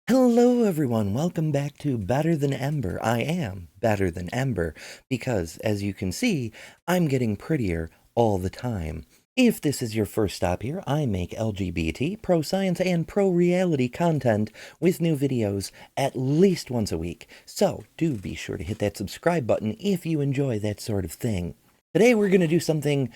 Hello everyone, welcome back to Better Than Ember. I am better than Ember because, as you can see, I'm getting prettier all the time. If this is your first stop here, I make LGBT, pro-science, and pro-reality content with new videos at least once a week. So do be sure to hit that subscribe button if you enjoy that sort of thing. Today we're going to do something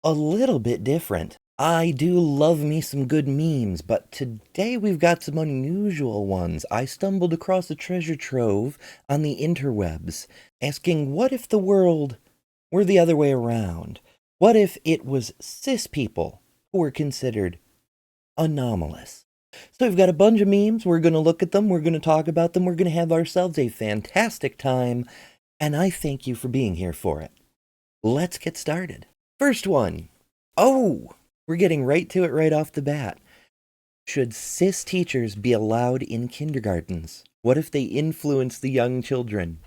a little bit different. I do love me some good memes, but today we've got some unusual ones. I stumbled across a treasure trove on the interwebs, asking what if the world were the other way around? What if it was cis people who were considered anomalous? So we've got a bunch of memes, we're going to look at them, we're going to talk about them, we're going to have ourselves a fantastic time, and I thank you for being here for it. Let's get started. First one. Oh, we're getting right to it right off the bat. Should cis teachers be allowed in kindergartens? What if they influence the young children?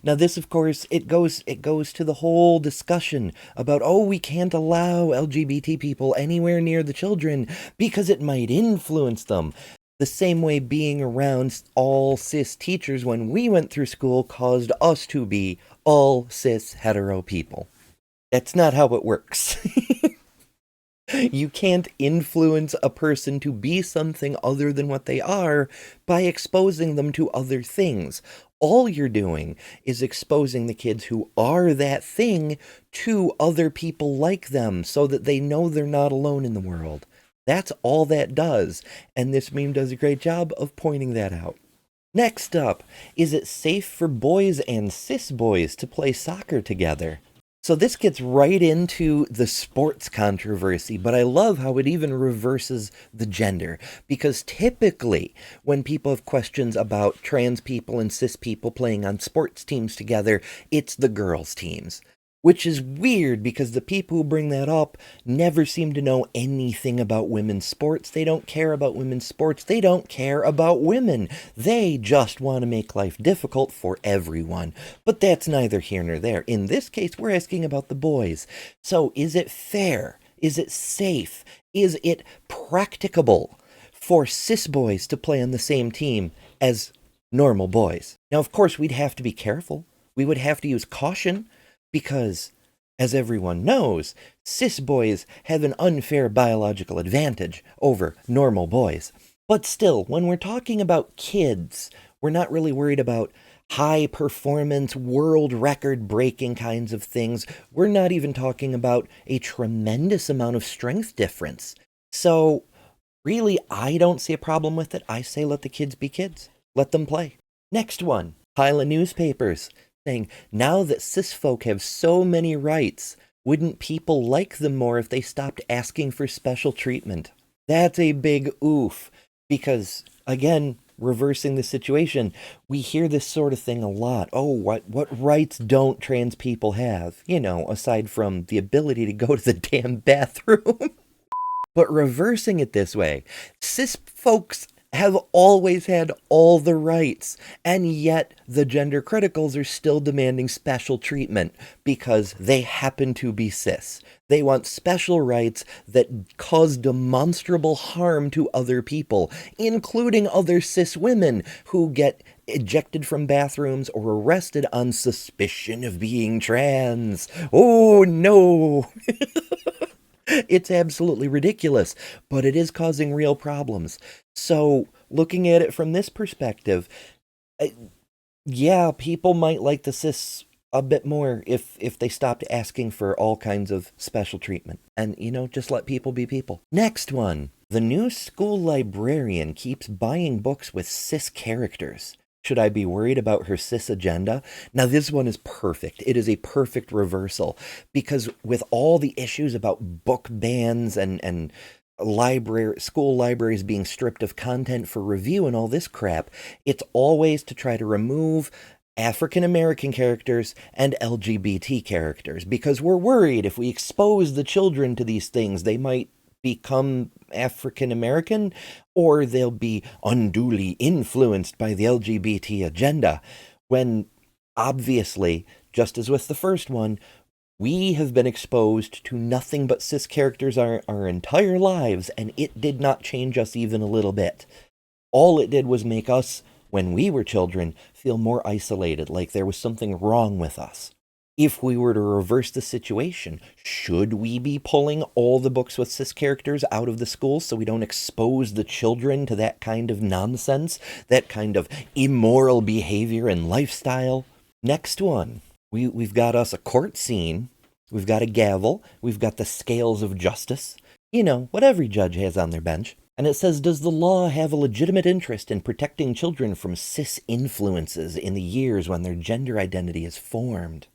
Now this, of course, it goes to the whole discussion about, oh, we can't allow LGBT people anywhere near the children because it might influence them. The same way being around all cis teachers when we went through school caused us to be all cis hetero people. That's not how it works. You can't influence a person to be something other than what they are by exposing them to other things. All you're doing is exposing the kids who are that thing to other people like them so that they know they're not alone in the world. That's all that does, and this meme does a great job of pointing that out. Next up, is it safe for boys and cis boys to play soccer together? So this gets right into the sports controversy, but I love how it even reverses the gender, because typically when people have questions about trans people and cis people playing on sports teams together, it's the girls' teams. Which is weird because the people who bring that up never seem to know anything about women's sports. They don't care about women's sports. They don't care about women. They just want to make life difficult for everyone. But that's neither here nor there. In this case, we're asking about the boys. So is it fair? Is it safe? Is it practicable for cis boys to play on the same team as normal boys? Now, of course, we'd have to be careful. We would have to use caution. Because, as everyone knows, cis boys have an unfair biological advantage over normal boys. But still, when we're talking about kids, we're not really worried about high performance, world record breaking kinds of things. We're not even talking about a tremendous amount of strength difference. So, really, I don't see a problem with it. I say let the kids be kids. Let them play. Next one, pile of newspapers. Saying, now that cis folk have so many rights, wouldn't people like them more if they stopped asking for special treatment? That's a big oof, because, again, reversing the situation, we hear this sort of thing a lot. Oh, what rights don't trans people have? You know, aside from the ability to go to the damn bathroom. But reversing it this way, cis folks have always had all the rights, and yet the gender criticals are still demanding special treatment because they happen to be cis. They want special rights that cause demonstrable harm to other people, including other cis women who get ejected from bathrooms or arrested on suspicion of being trans. Oh no! It's absolutely ridiculous, but it is causing real problems. So, looking at it from this perspective, yeah, people might like the cis a bit more if they stopped asking for all kinds of special treatment. And, you know, just let people be people. Next one. The new school librarian keeps buying books with cis characters. Should I be worried about her cis agenda? Now, this one is perfect. It is a perfect reversal because with all the issues about book bans and school libraries being stripped of content for review and all this crap, it's always to try to remove African American characters and LGBT characters because we're worried if we expose the children to these things, they might become African American or they'll be unduly influenced by the LGBT agenda. When obviously, just as with the first one, we have been exposed to nothing but cis characters our entire lives, and it did not change us even a little bit. All it did was make us, when we were children, feel more isolated, like there was something wrong with us. If we were to reverse the situation, should we be pulling all the books with cis characters out of the schools so we don't expose the children to that kind of nonsense, that kind of immoral behavior and lifestyle? Next one. We've got us a court scene. We've got a gavel. We've got the scales of justice. You know, what every judge has on their bench. And it says, does the law have a legitimate interest in protecting children from cis influences in the years when their gender identity is formed?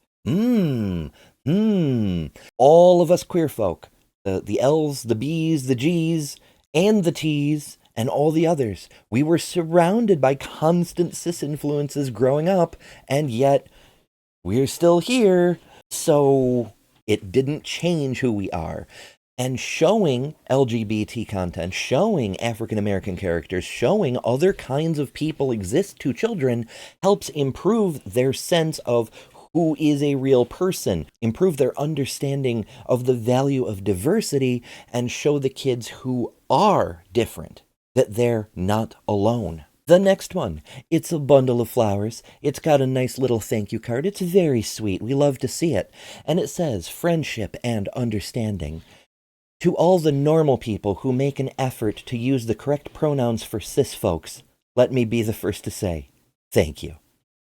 All of us queer folk, the L's, the B's, the G's, and the T's, and all the others, we were surrounded by constant cis influences growing up, and yet we're still here. So it didn't change who we are. And showing LGBT content, showing African American characters, showing other kinds of people exist to children helps improve their sense of who is a real person, improve their understanding of the value of diversity, and show the kids who are different that they're not alone. The next one, it's a bundle of flowers. It's got a nice little thank you card. It's very sweet. We love to see it. And it says, friendship and understanding. To all the normal people who make an effort to use the correct pronouns for cis folks, let me be the first to say, thank you.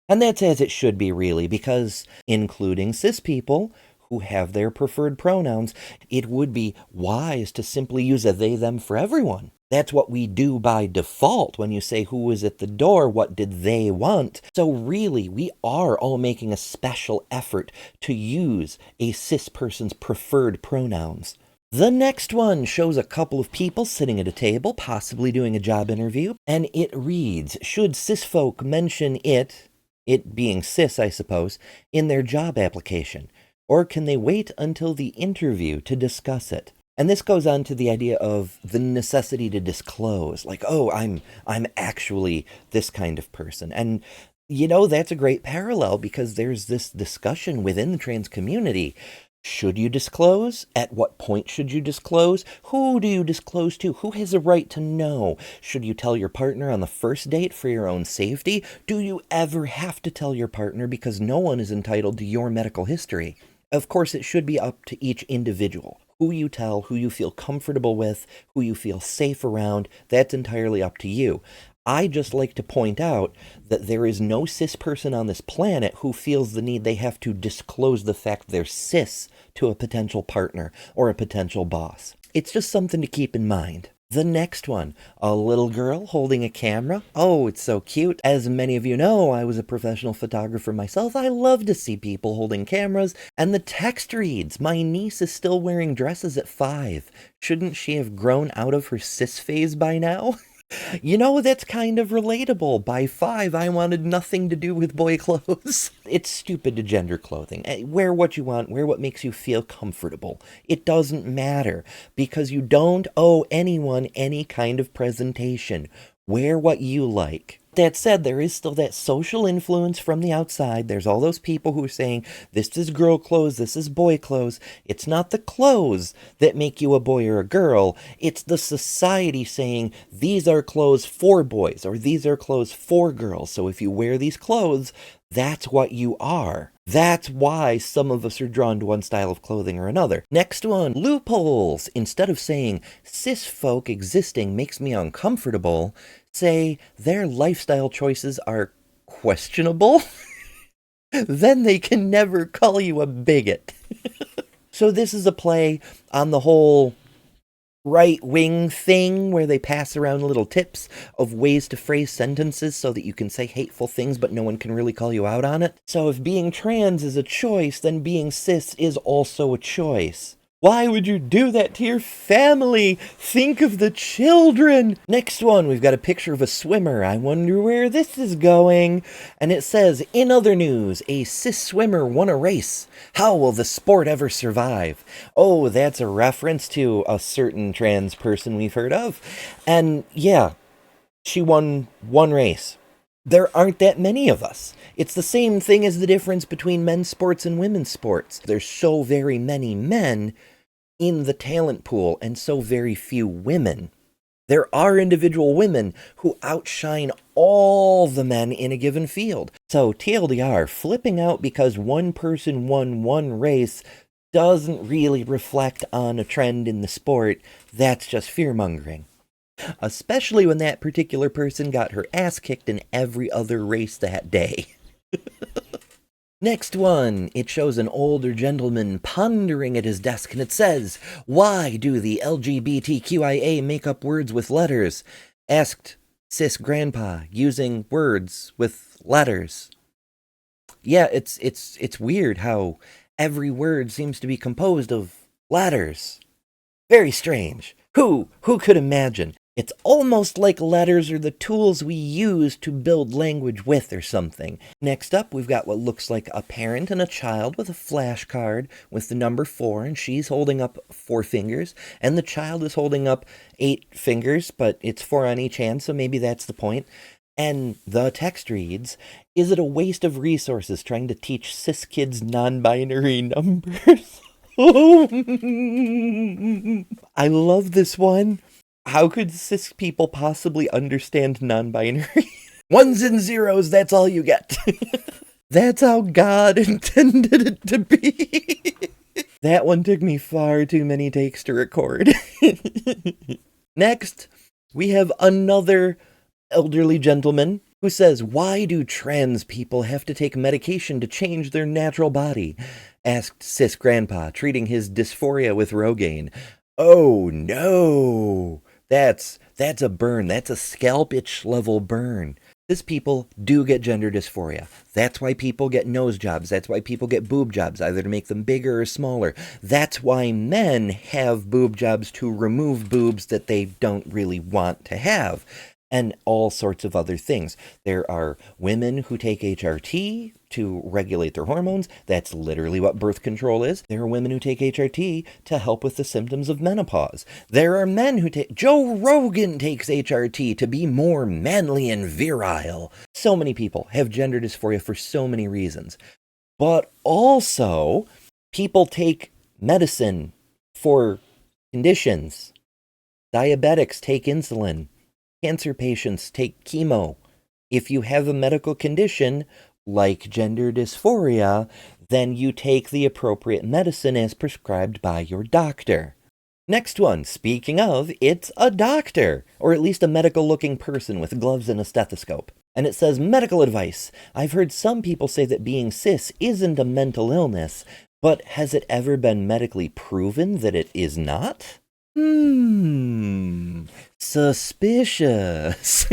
And that's as it should be, really, because including cis people who have their preferred pronouns, it would be wise to simply use a they, them for everyone. That's what we do by default when you say who was at the door, what did they want. So really, we are all making a special effort to use a cis person's preferred pronouns. The next one shows a couple of people sitting at a table, possibly doing a job interview, and it reads, should cis folk mention it being cis, I suppose, in their job application? Or can they wait until the interview to discuss it? And this goes on to the idea of the necessity to disclose, like, oh, I'm actually this kind of person. And, you know, that's a great parallel because there's this discussion within the trans community. Should you disclose? At what point should you disclose? Who do you disclose to? Who has a right to know? Should you tell your partner on the first date for your own safety? Do you ever have to tell your partner because no one is entitled to your medical history? Of course, it should be up to each individual. Who you tell, who you feel comfortable with, who you feel safe around, that's entirely up to you. I just like to point out that there is no cis person on this planet who feels the need they have to disclose the fact they're cis to a potential partner or a potential boss. It's just something to keep in mind. The next one, a little girl holding a camera. Oh, it's so cute. As many of you know, I was a professional photographer myself. I love to see people holding cameras. And the text reads, my niece is still wearing dresses at 5. Shouldn't she have grown out of her cis phase by now? You know, that's kind of relatable. By 5, I wanted nothing to do with boy clothes. It's stupid to gender clothing. Wear what you want, wear what makes you feel comfortable. It doesn't matter, because you don't owe anyone any kind of presentation. Wear what you like. That said, there is still that social influence from the outside. There's all those people who are saying, this is girl clothes, this is boy clothes. It's not the clothes that make you a boy or a girl. It's the society saying, these are clothes for boys, or these are clothes for girls. So if you wear these clothes, that's what you are. That's why some of us are drawn to one style of clothing or another. Next one, loopholes. Instead of saying, cis folk existing makes me uncomfortable, say their lifestyle choices are questionable. Then they can never call you a bigot. So this is a play on the whole right-wing thing where they pass around little tips of ways to phrase sentences so that you can say hateful things but no one can really call you out on it. So if being trans is a choice, then being cis is also a choice. Why would you do that to your family? Think of the children. Next one, we've got a picture of a swimmer. I wonder where this is going. And it says, in other news, a cis swimmer won a race. How will the sport ever survive? Oh, that's a reference to a certain trans person we've heard of. And yeah, she won one race. There aren't that many of us. It's the same thing as the difference between men's sports and women's sports. There's so very many men in the talent pool and so very few women There are individual women who outshine all the men in a given field. So TLDR, flipping out because one person won one race doesn't really reflect on a trend in the sport. That's just fear-mongering. Especially when that particular person got her ass kicked in every other race that day. Next one, it shows an older gentleman pondering at his desk, and it says, "Why do the LGBTQIA make up words with letters?" Asked cis grandpa, using words with letters. Yeah, it's weird how every word seems to be composed of letters. Very strange. Who could imagine? It's almost like letters are the tools we use to build language with or something. Next up, we've got what looks like a parent and a child with a flashcard with the number 4, and she's holding up 4 fingers, and the child is holding up 8 fingers, but it's 4 on each hand, so maybe that's the point. And the text reads, "Is it a waste of resources trying to teach cis kids non-binary numbers?" I love this one. How could cis people possibly understand non-binary? Ones and zeros, that's all you get. That's how God intended it to be. That one took me far too many takes to record. Next, we have another elderly gentleman who says, "Why do trans people have to take medication to change their natural body?" Asked cis grandpa, treating his dysphoria with Rogaine. Oh no! That's a burn. That's a scalp itch level burn. Cis people do get gender dysphoria. That's why people get nose jobs. That's why people get boob jobs, either to make them bigger or smaller. That's why men have boob jobs to remove boobs that they don't really want to have. And all sorts of other things. There are women who take HRT to regulate their hormones. That's literally what birth control is. There are women who take HRT to help with the symptoms of menopause. There are men who take... Joe Rogan takes HRT to be more manly and virile. So many people have gender dysphoria for so many reasons. But also, people take medicine for conditions. Diabetics take insulin. Cancer patients take chemo. If you have a medical condition like gender dysphoria, then you take the appropriate medicine as prescribed by your doctor. Next one, speaking of, it's a doctor, or at least a medical-looking person with gloves and a stethoscope. And it says, "Medical advice. I've heard some people say that being cis isn't a mental illness, but has it ever been medically proven that it is not? Suspicious."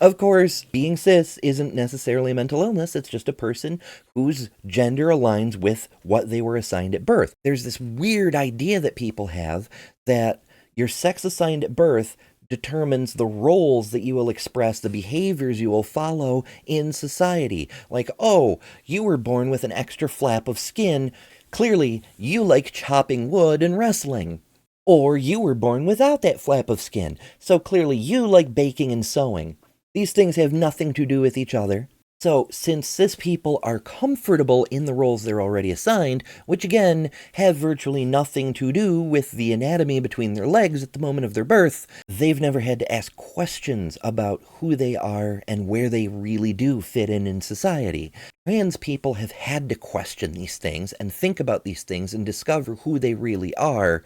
Of course, being cis isn't necessarily a mental illness. It's just a person whose gender aligns with what they were assigned at birth. There's this weird idea that people have that your sex assigned at birth determines the roles that you will express, the behaviors you will follow in society. Like, oh, you were born with an extra flap of skin. Clearly, you like chopping wood and wrestling. Or you were born without that flap of skin, so clearly you like baking and sewing. These things have nothing to do with each other. So, since cis people are comfortable in the roles they're already assigned, which again, have virtually nothing to do with the anatomy between their legs at the moment of their birth, they've never had to ask questions about who they are and where they really do fit in society. Trans people have had to question these things and think about these things and discover who they really are,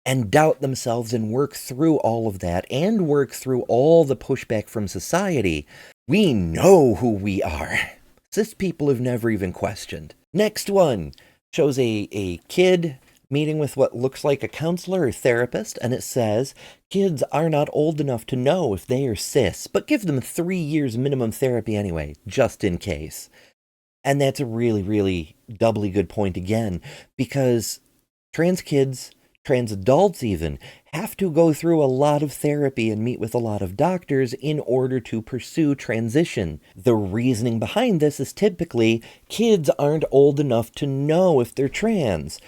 and doubt themselves and work through all of that and work through all the pushback from society. We know who we are. Cis people have never even questioned. Next one shows a kid meeting with what looks like a counselor or therapist, and it says, "Kids are not old enough to know if they are cis, but give them 3 years minimum therapy anyway, just in case." And that's a really, really doubly good point again, because trans kids, trans adults even, have to go through a lot of therapy and meet with a lot of doctors in order to pursue transition. The reasoning behind this is typically kids aren't old enough to know if they're trans,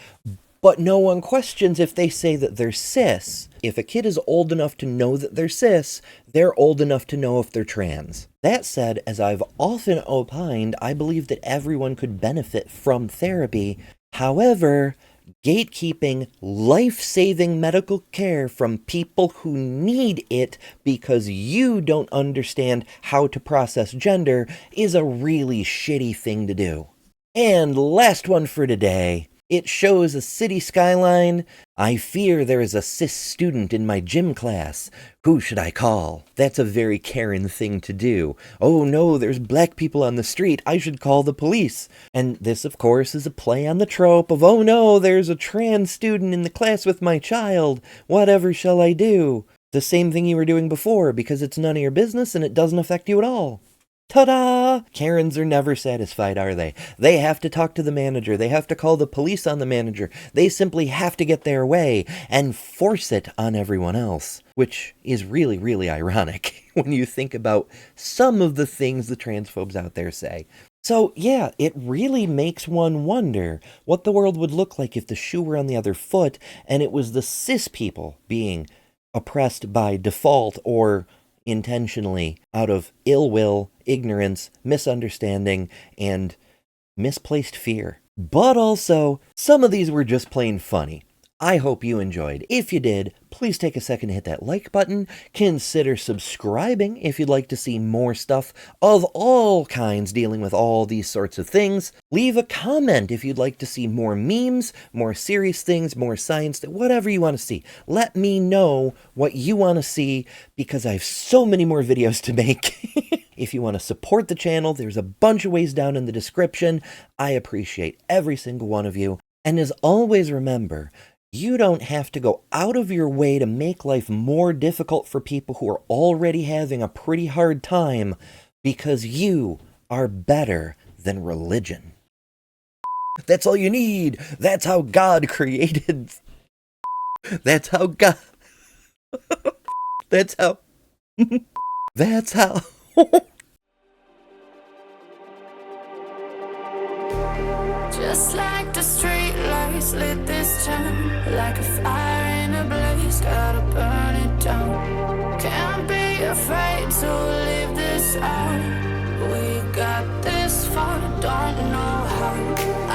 but no one questions if they say that they're cis. If a kid is old enough to know that they're cis, they're old enough to know if they're trans. That said, as I've often opined, I believe that everyone could benefit from therapy. However, gatekeeping life-saving medical care from people who need it because you don't understand how to process gender is a really shitty thing to do. And last one for today. It shows a city skyline. I fear there is a cis student in my gym class. Who should I call? That's a very Karen thing to do. Oh no, there's black people on the street. I should call the police. And this, of course, is a play on the trope of, oh no, there's a trans student in the class with my child. Whatever shall I do? The same thing you were doing before, because it's none of your business and it doesn't affect you at all. Ta-da! Karens are never satisfied, are they? They have to talk to the manager. They have to call the police on the manager. They simply have to get their way and force it on everyone else, which is really, really ironic when you think about some of the things the transphobes out there say. So yeah, it really makes one wonder what the world would look like if the shoe were on the other foot and it was the cis people being oppressed by default or intentionally out of ill will, ignorance, misunderstanding, and misplaced fear. But also, some of these were just plain funny. I hope you enjoyed. If you did, please take a second to hit that like button. Consider subscribing if you'd like to see more stuff of all kinds dealing with all these sorts of things. Leave a comment if you'd like to see more memes, more serious things, more science, whatever you want to see. Let me know what you want to see because I have so many more videos to make. If you want to support the channel, there's a bunch of ways down in the description. I appreciate every single one of you. And as always, remember, you don't have to go out of your way to make life more difficult for people who are already having a pretty hard time because you are better than religion. That's all you need. That's how God created. That's how God. That's how. That's how. Just like the street lights lit this town, like a fire in a blaze, gotta burn it down. Can't be afraid to leave this out. We got this far, don't know how.